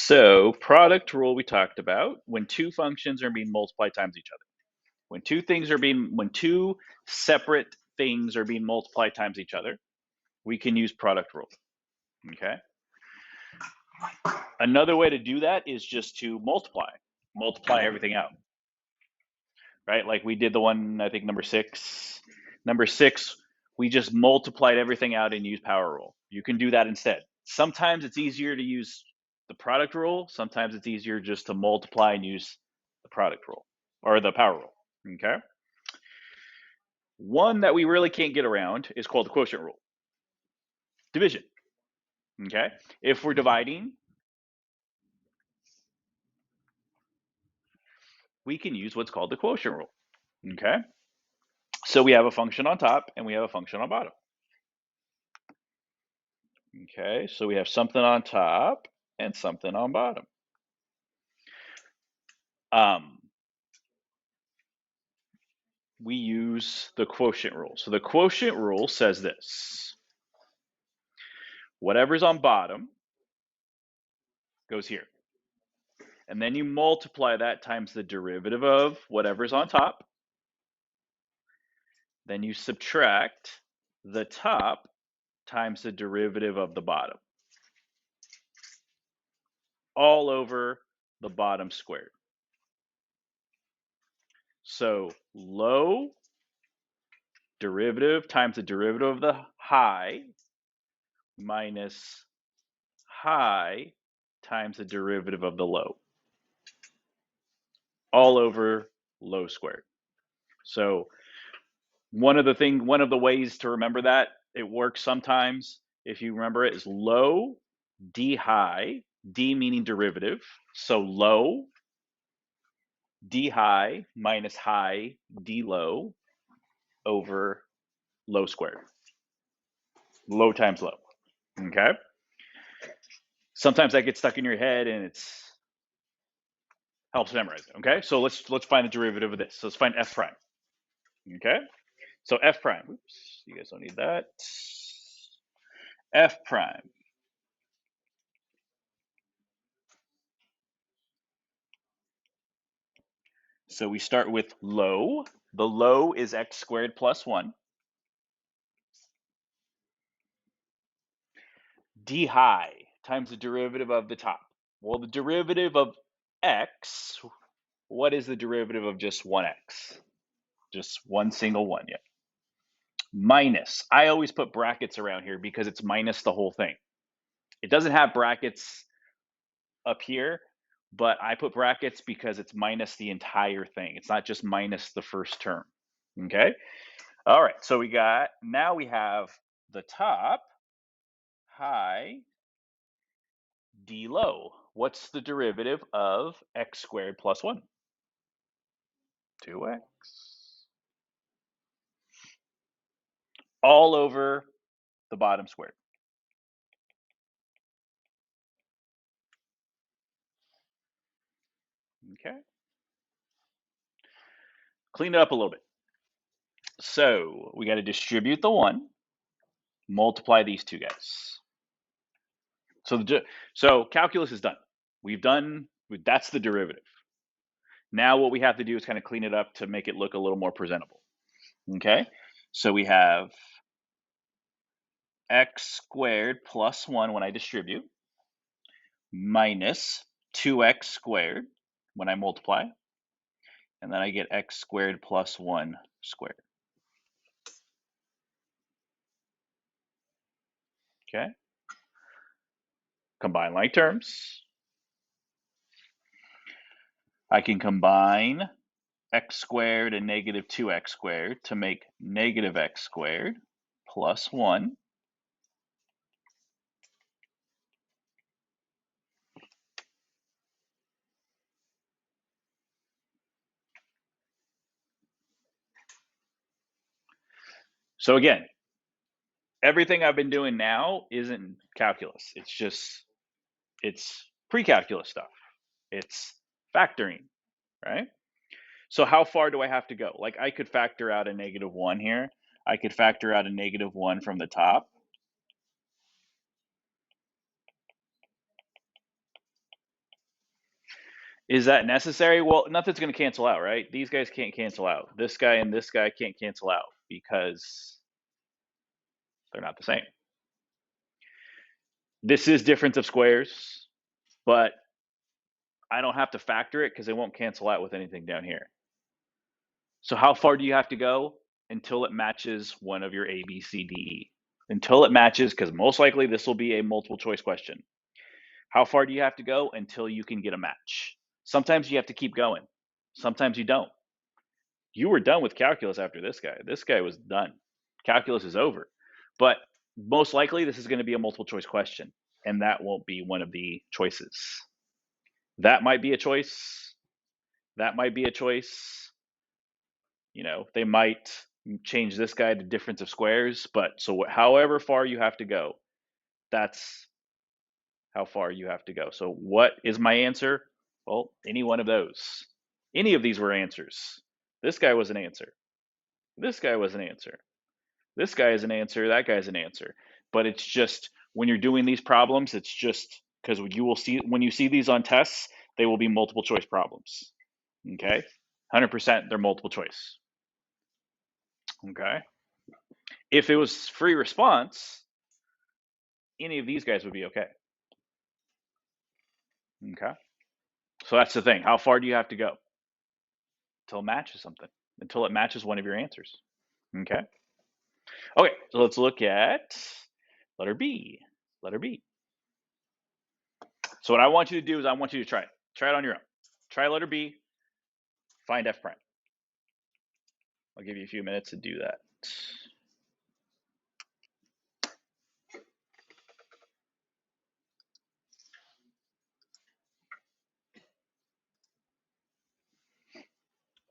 So product rule we talked about when two functions are being multiplied times each other. When two separate things are being multiplied times each other, we can use product rule. Okay. Another way to do that is just to multiply everything out. Right? Like we did the one, I think number 6. Number 6, we just multiplied everything out and used power rule. You can do that instead. Sometimes it's easier to use the product rule. Sometimes it's easier just to multiply and use the product rule or the power rule. Okay. One that we really can't get around is called the quotient rule. Division. Okay. If we're dividing, we can use what's called the quotient rule. Okay. So we have a function on top and we have a function on bottom. Okay. So we have something on top and something on bottom. We use the quotient rule. So the quotient rule says this: whatever's on bottom goes here. And then you multiply that times the derivative of whatever's on top. Then you subtract the top times the derivative of the bottom, all over the bottom squared. So low derivative times the derivative of the high minus high times the derivative of the low, all over low squared. So one of the ways to remember that it works sometimes, if you remember it, is low d high, d meaning derivative. So low d high minus high d low over low squared. Low times low. Okay. Sometimes that gets stuck in your head and it's helps memorize it. Okay. So let's find the derivative of this. So let's find f prime. Okay. So f prime. Oops. You guys don't need that. F prime. So we start with low. The low is x squared plus 1. D high times the derivative of the top. Well, the derivative of x, what is the derivative of just 1x? Just one single one, yeah. Minus. I always put brackets around here because it's minus the whole thing. It doesn't have brackets up here, but I put brackets because it's minus the entire thing. It's not just minus the first term. Okay. All right. So now we have the top high d low. What's the derivative of x squared plus 1? 2x. All over the bottom squared. Okay. Clean it up a little bit. So we got to distribute the 1, multiply these two guys. So calculus is done. That's the derivative. Now what we have to do is kind of clean it up to make it look a little more presentable. Okay, so we have x squared plus 1 when I distribute, minus 2x squared when I multiply, and then I get x squared plus 1 squared. Okay, combine like terms. I can combine x squared and negative 2x squared to make negative x squared plus 1. So again, everything I've been doing now isn't calculus. It's pre-calculus stuff. It's factoring, right? So how far do I have to go? Like I could factor out a negative 1 here. I could factor out a negative 1 from the top. Is that necessary? Well, nothing's going to cancel out, right? These guys can't cancel out. This guy and this guy can't cancel out because they're not the same. This is difference of squares, but I don't have to factor it because it won't cancel out with anything down here. So how far do you have to go until it matches one of your A, B, C, D, E? Until it matches, because most likely this will be a multiple choice question. How far do you have to go until you can get a match? Sometimes you have to keep going. Sometimes you don't. You were done with calculus after this guy. This guy was done. Calculus is over. But most likely this is going to be a multiple choice question, and that won't be one of the choices. That might be a choice. That might be a choice. You know, they might change this guy to difference of squares, but so however far you have to go, that's how far you have to go. So what is my answer? Well, any one of those. Any of these were answers. This guy was an answer. This guy was an answer. This guy is an answer. That guy's an answer. But it's just when you're doing these problems, it's just because you will see when you see these on tests, they will be multiple choice problems. Okay, 100% they're multiple choice. Okay, if it was free response, any of these guys would be okay. Okay, so that's the thing. How far do you have to go until it matches something? Until it matches one of your answers. Okay. Okay, so let's look at letter B. Letter B. So what I want you to do is I want you to try it. Try it on your own. Try letter B, find f prime. I'll give you a few minutes to do that.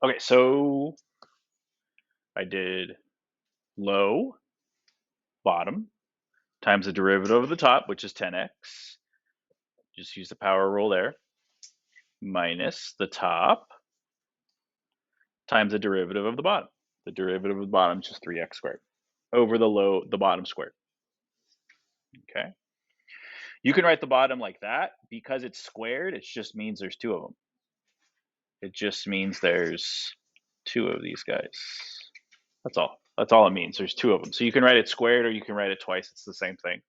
Okay, so I did low, bottom, times the derivative of the top, which is 10x. Just use the power rule there. Minus the top times the derivative of the bottom. The derivative of the bottom is just 3x squared over the bottom squared. Okay. You can write the bottom like that. Because it's squared, it just means there's two of them. It just means there's two of these guys. That's all. That's all it means. There's two of them. So you can write it squared or you can write it twice. It's the same thing.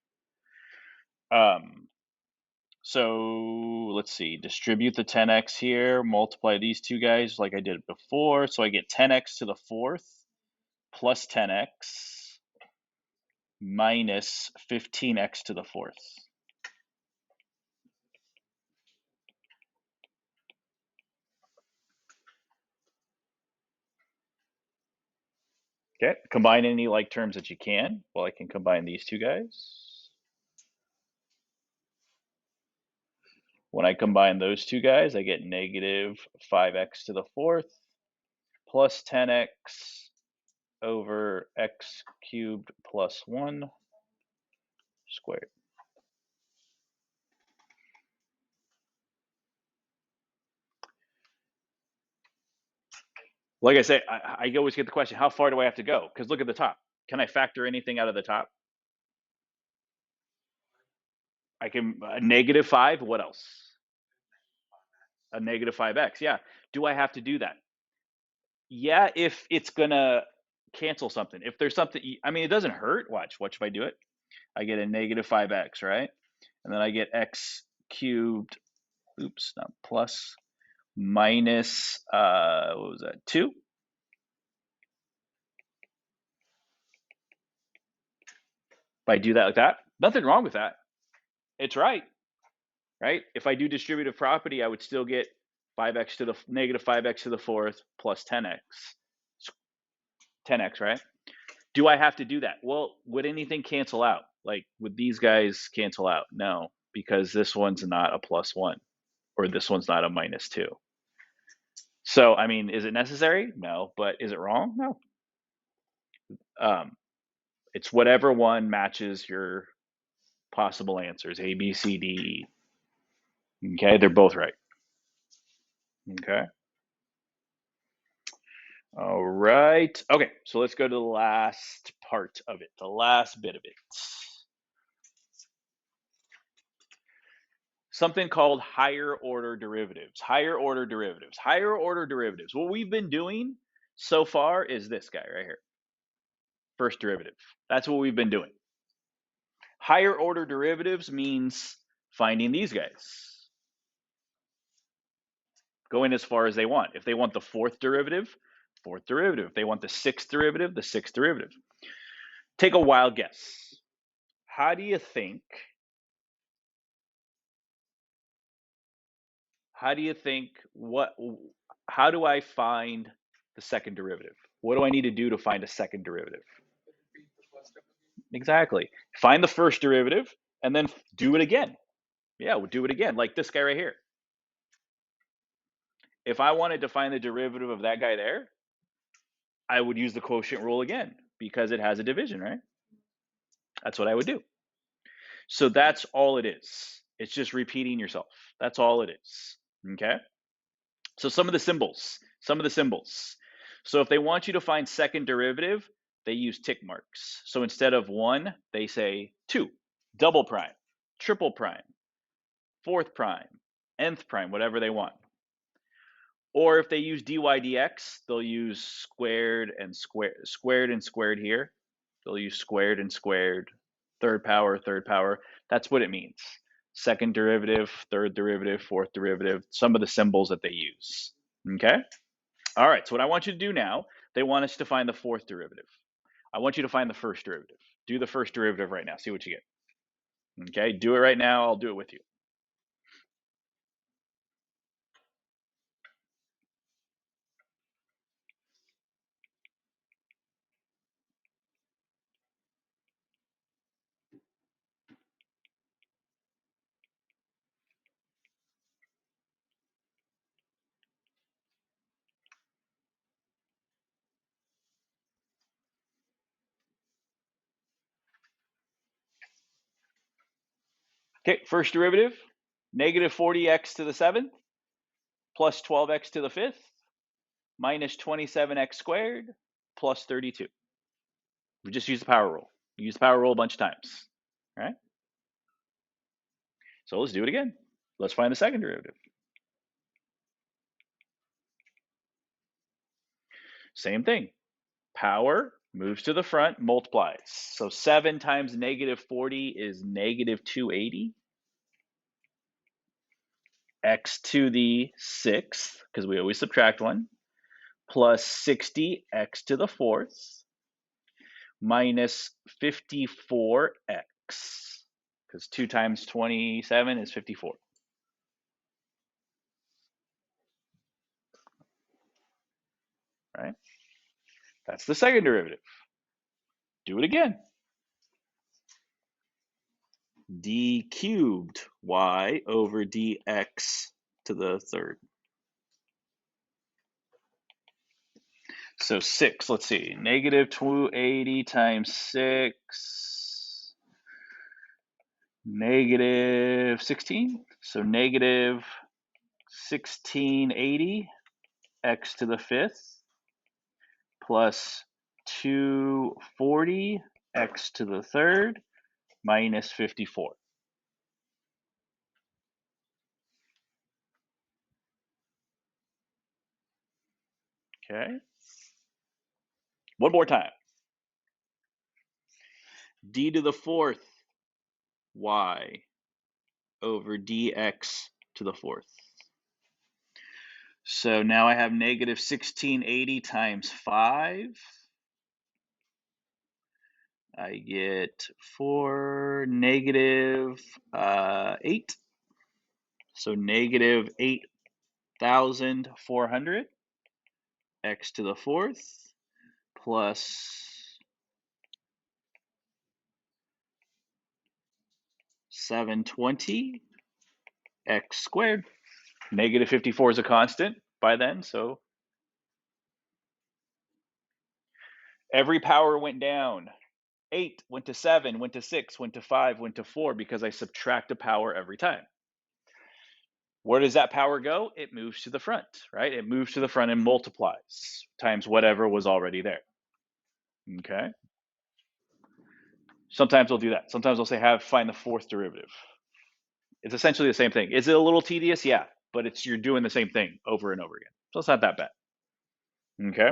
So let's see. Distribute the 10x here. Multiply these two guys like I did before. So I get 10x to the fourth plus 10x minus 15x to the fourth. Okay, combine any like terms that you can. Well, I can combine these two guys. When I combine those two guys, I get negative 5x to the fourth plus 10x over x cubed plus 1 squared. Like I say, I always get the question, how far do I have to go? Because look at the top. Can I factor anything out of the top? I can, negative 5, what else? A negative 5x, yeah. Do I have to do that? Yeah, if it's going to cancel something. If there's something, I mean, it doesn't hurt. Watch if I do it. I get a negative 5x, right? And then I get x cubed, oops, not plus, minus, what was that, 2? If I do that like that, nothing wrong with that. It's right. If I do distributive property, I would still get 5x to the negative 5x to the fourth plus 10x. 10x, right? Do I have to do that? Well, would anything cancel out? Like, would these guys cancel out? No, because this one's not a plus 1 or this one's not a minus 2. So, I mean, is it necessary? No, but is it wrong? No. It's whatever one matches your possible answers, A, B, C, D, E. Okay, they're both right. Okay. All right. Okay, so let's go to the last part of it, the last bit of it. something called higher order derivatives. Higher order derivatives. Higher order derivatives. What we've been doing so far is this guy right here. First derivative. That's what we've been doing. Higher order derivatives means finding these guys, going as far as they want. If they want the fourth derivative, fourth derivative. If they want the sixth derivative, the sixth derivative. Take a wild guess. How do you think how do I find the second derivative? What do I need to do to find a second derivative? Exactly. Find the first derivative and then do it again. Yeah, we'll do it again, like this guy right here. If I wanted to find the derivative of that guy there, I would use the quotient rule again because it has a division, right? That's what I would do. So that's all it is. It's just repeating yourself. That's all it is. Okay? So some of the symbols. So if they want you to find second derivative, they use tick marks. So instead of 1, they say 2, double prime, triple prime, fourth prime, nth prime, whatever they want. Or if they use dy dx, they'll use squared and squared here. They'll use squared and squared, third power, third power. That's what it means. Second derivative, third derivative, fourth derivative, some of the symbols that they use. Okay? All right, so what I want you to do now, they want us to find the fourth derivative. I want you to find the first derivative. Do the first derivative right now, see what you get. Okay, do it right now, I'll do it with you. Okay, first derivative, negative 40x to the 7th plus 12x to the 5th minus 27x squared plus 32. We just use the power rule. We use the power rule a bunch of times. All right? So let's do it again. Let's find the second derivative. Same thing. Power moves to the front, multiplies. So 7 times negative 40 is negative 280. X to the 6th, because we always subtract 1, plus 60 x to the 4th, minus 54x, because 2 times 27 is 54. Right? That's the second derivative. Do it again. D cubed y over dx to the 3rd. So 6, let's see, negative 280 times 6, negative 16. So negative 1680 x to the 5th plus 240 x to the 3rd minus 54. Okay. One more time. D to the 4th y over dx to the 4th. So now I have negative 1680 times 5. I get 4, negative 8. So negative 8,400 x to the 4th plus 720 x squared. Negative 54 is a constant by then, so every power went down. 8 went to 7, went to 6, went to 5, went to 4 because I subtract a power every time. Where does that power go? It moves to the front, right? It moves to the front and multiplies times whatever was already there. Okay? Sometimes I'll do that. Sometimes I'll say find the fourth derivative. It's essentially the same thing. Is it a little tedious? Yeah, but you're doing the same thing over and over again. So it's not that bad. Okay.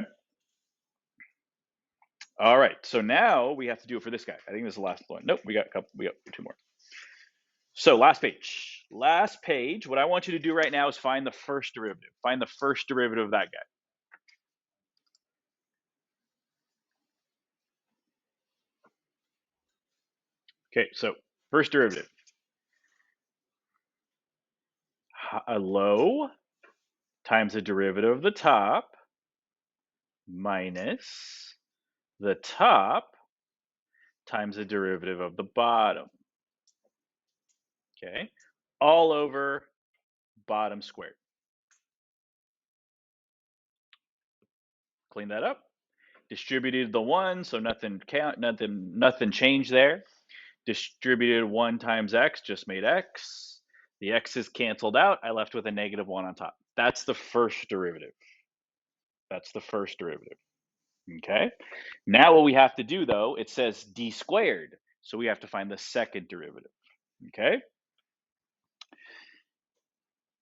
All right. So now we have to do it for this guy. I think this is the last one. Nope, we got a couple. We got two more. So last page. Last page. What I want you to do right now is find the first derivative. Find the first derivative of that guy. Okay, so first derivative. A low times the derivative of the top minus the top times the derivative of the bottom. Okay, all over bottom squared. Clean that up. Distributed the 1, so nothing changed there. Distributed 1 times x, just made x. The x's canceled out. I left with a negative 1 on top. That's the first derivative. That's the first derivative. Okay. Now what we have to do, though, it says d squared. So we have to find the second derivative. Okay.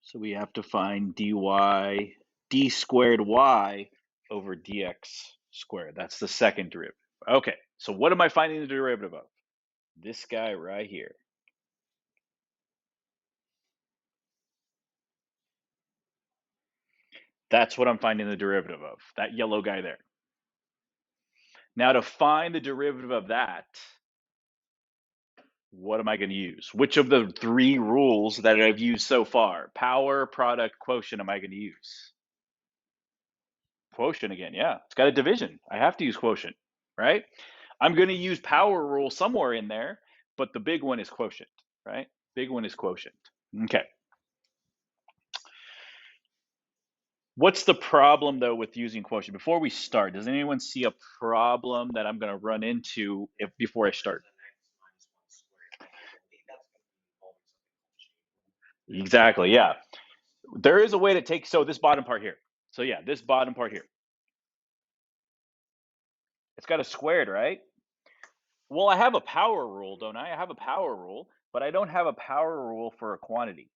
So we have to find d squared y over dx squared. That's the second derivative. Okay. So what am I finding the derivative of? This guy right here. That's what I'm finding the derivative of, that yellow guy there. Now to find the derivative of that, what am I going to use? Which of the 3 rules that I've used so far, power, product, quotient, am I going to use? Quotient again, yeah. It's got a division. I have to use quotient, right? I'm going to use power rule somewhere in there, but the big one is quotient, right? Big one is quotient. Okay. What's the problem, though, with using quotient? Before we start, does anyone see a problem that I'm going to run into before I start? Exactly, yeah. There is a way to take, so this bottom part here. So yeah, this bottom part here. It's got a squared, right? Well, I have a power rule, don't I? I have a power rule, but I don't have a power rule for a quantity,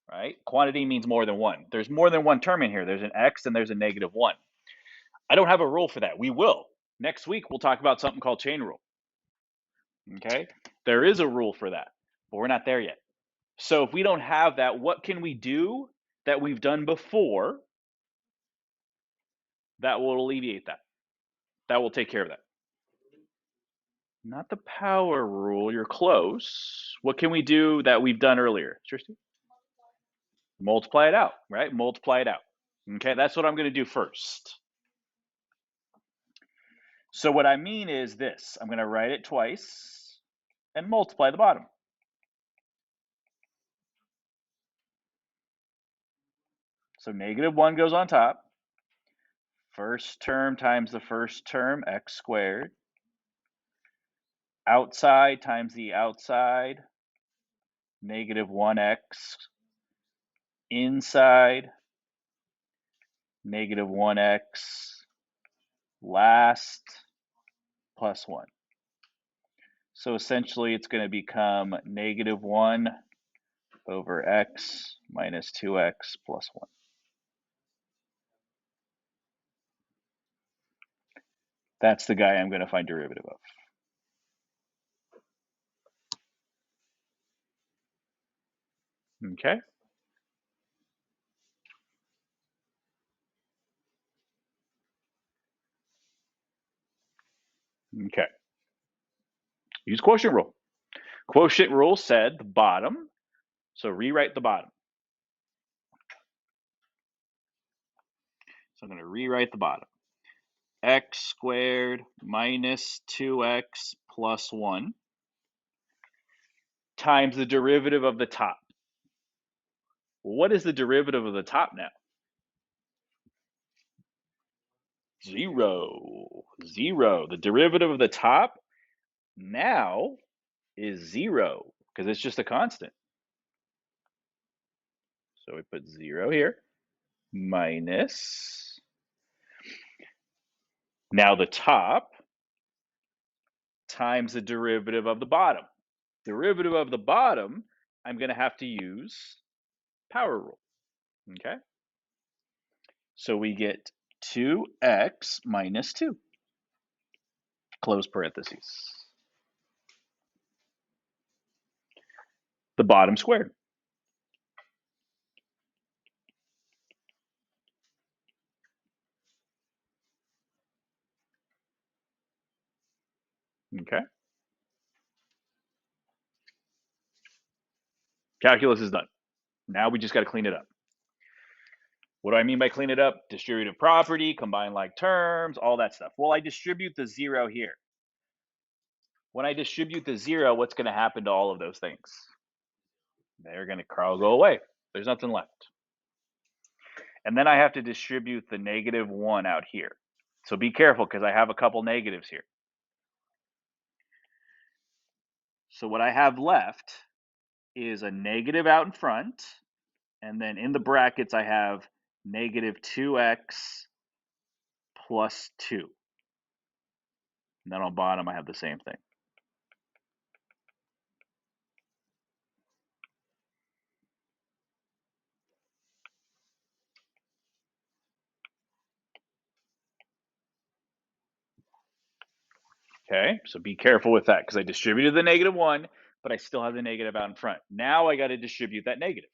right? Quantity means more than one. There's more than one term in here. There's an x and there's a negative 1. I don't have a rule for that. We will. Next week, we'll talk about something called chain rule. Okay? There is a rule for that, but we're not there yet. So if we don't have that, what can we do that we've done before that will alleviate that? That will take care of that. Not the power rule. You're close. What can we do that we've done earlier? Tristan? Multiply it out, right? Multiply it out. Okay, that's what I'm going to do first. So what I mean is this. I'm going to write it twice and multiply the bottom. So negative 1 goes on top. First term times the first term, x squared. Outside times the outside, negative 1x. Inside, negative 1x. Last, plus 1. So essentially it's going to become negative 1 over x minus 2x plus 1. That's the guy I'm going to find derivative of. Okay. Okay. Use quotient rule. Quotient rule said the bottom, so rewrite the bottom. So I'm going to rewrite the bottom. X squared minus 2x plus 1 times the derivative of the top. What is the derivative of the top now? 0. 0. The derivative of the top now is 0 because it's just a constant. So we put 0 here minus, now the top times the derivative of the bottom. Derivative of the bottom, I'm going to have to use power rule. Okay? So we get 2x minus 2, close parentheses. The bottom squared. Okay? Calculus is done. Now we just got to clean it up. What do I mean by clean it up? Distributive property, combine like terms, all that stuff. Well, I distribute the 0 here. When I distribute the 0, what's going to happen to all of those things? They're going to go away. There's nothing left. And then I have to distribute the -1 out here. So be careful because I have a couple negatives here. So what I have left is a negative out in front, and then in the brackets I have -2x plus 2. And then on bottom I have the same thing. Okay, so be careful with that because I distributed the -1, but I still have the negative out in front. Now I got to distribute that negative.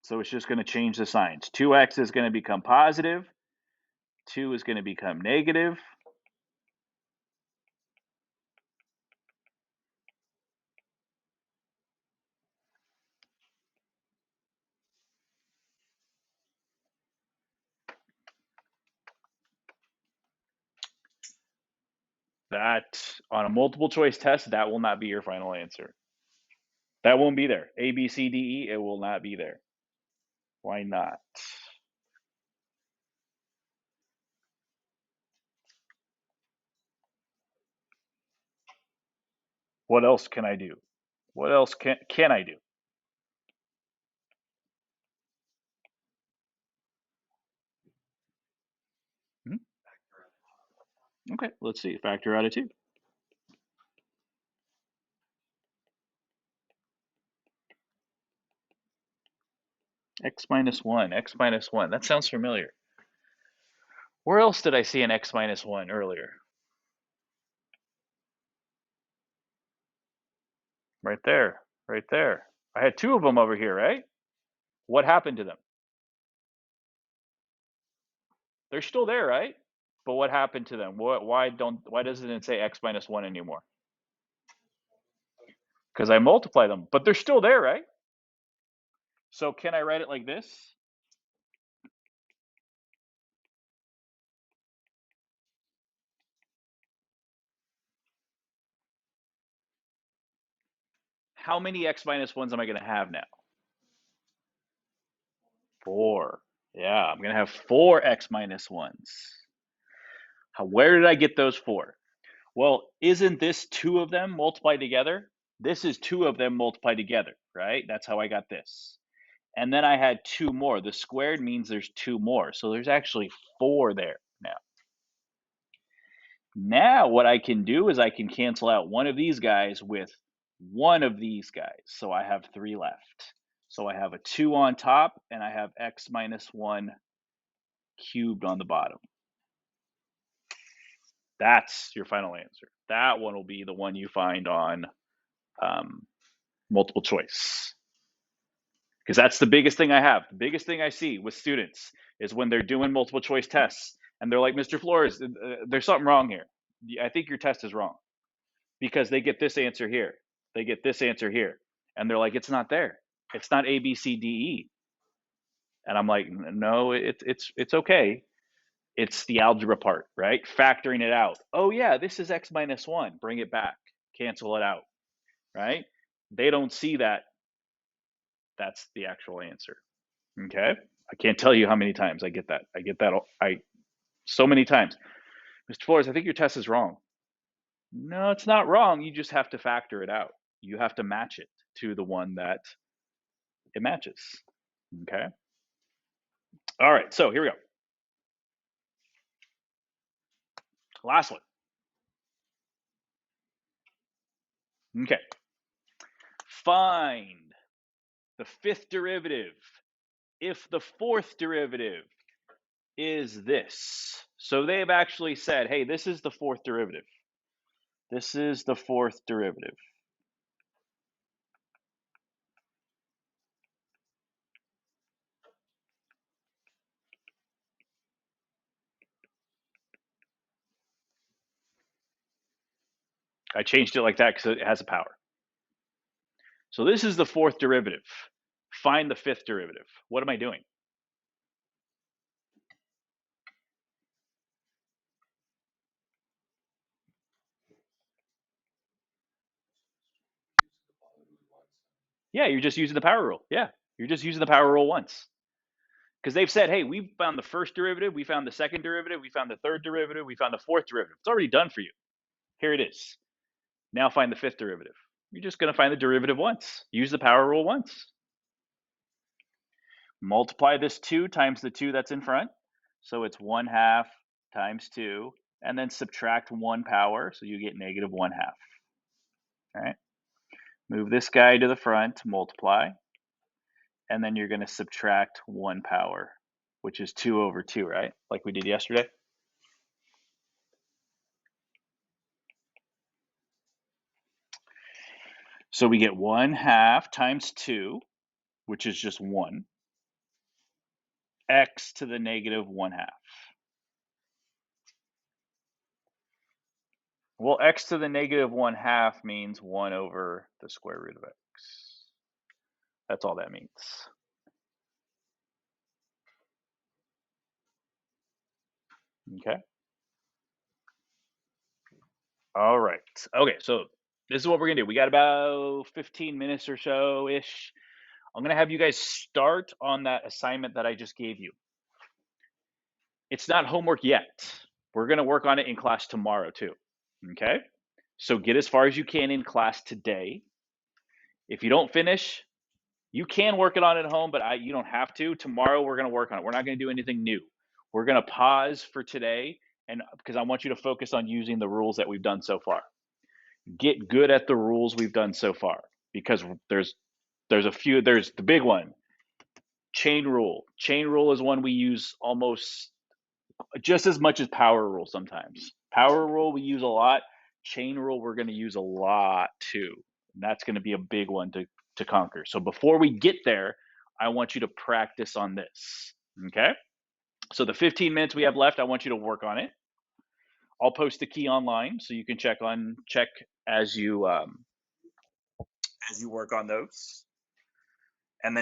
So it's just going to change the signs. 2x is going to become positive. 2 is going to become negative. That, on a multiple choice test, that will not be your final answer. That won't be there. A, B, C, D, E, it will not be there. Why not? What else can I do? What else can I do? Hmm? Okay, let's see. Factor out of 2. X minus 1, X minus 1. That sounds familiar. Where else did I see an X minus 1 earlier? Right there, right there. I had 2 of them over here, right? What happened to them? They're still there, right? But what happened to them? Why doesn't it say X minus 1 anymore? Because I multiply them, but they're still there, right? So can I write it like this? How many X minus 1s am I going to have now? 4. Yeah, I'm going to have 4 X minus 1s. Where did I get those 4? Well, isn't this 2 of them multiplied together? This is 2 of them multiplied together, right? That's how I got this. And then I had 2 more. The squared means there's 2 more. So there's actually 4 there now. Now what I can do is I can cancel out one of these guys with one of these guys. So I have 3 left. So I have a 2 on top, and I have x minus 1 cubed on the bottom. That's your final answer. That one will be the one you find on multiple choice. Because that's the biggest thing I have. The biggest thing I see with students is when they're doing multiple choice tests and they're like, Mr. Flores, there's something wrong here. I think your test is wrong. Because they get this answer here. They get this answer here. And they're like, it's not there. It's not A, B, C, D, E. And I'm like, no, it's okay. It's the algebra part, right? Factoring it out. Oh yeah, this is x minus 1. Bring it back. Cancel it out, right? They don't see that. That's the actual answer. Okay? I can't tell you how many times I get that. I get that so many times. Mr. Flores, I think your test is wrong. No, it's not wrong. You just have to factor it out. You have to match it to the one that it matches. Okay? All right, so here we go. Last one. Okay. Find the fifth derivative if the fourth derivative is this. So they've actually said, hey, this is the fourth derivative. This is the fourth derivative. I changed it like that because it has a power. So this is the fourth derivative. Find the fifth derivative. What am I doing? Yeah, you're just using the power rule. Yeah, you're just using the power rule once. Because they've said, hey, we found the first derivative, we found the second derivative, we found the third derivative, we found the fourth derivative. It's already done for you. Here it is. Now find the fifth derivative. You're just going to find the derivative once. Use the power rule once. Multiply this 2 times the 2 that's in front. So it's 1/2 times 2. And then subtract 1 power, so you get negative 1/2. All right. Move this guy to the front, multiply. And then you're going to subtract 1 power, which is 2 over 2, right? Like we did yesterday. So we get 1/2 times 2, which is just 1, x to the negative 1/2. Well, x to the negative 1/2 means 1 over the square root of x. That's all that means. Okay. All right. Okay, so this is what we're going to do. We got about 15 minutes or so-ish. I'm going to have you guys start on that assignment that I just gave you. It's not homework yet. We're going to work on it in class tomorrow too. Okay? So get as far as you can in class today. If you don't finish, you can work it on at home, but you don't have to. Tomorrow we're going to work on it. We're not going to do anything new. We're going to pause for today, and because I want you to focus on using the rules that we've done so far. Get good at the rules we've done so far, because there's a few. There's the big one, chain rule. Chain rule is one we use almost just as much as power rule sometimes. Power rule we use a lot. Chain rule we're going to use a lot too. And that's going to be a big one to conquer. So before we get there, I want you to practice on this. Okay? So the 15 minutes we have left, I want you to work on it. I'll post the key online so you can check as you work on those.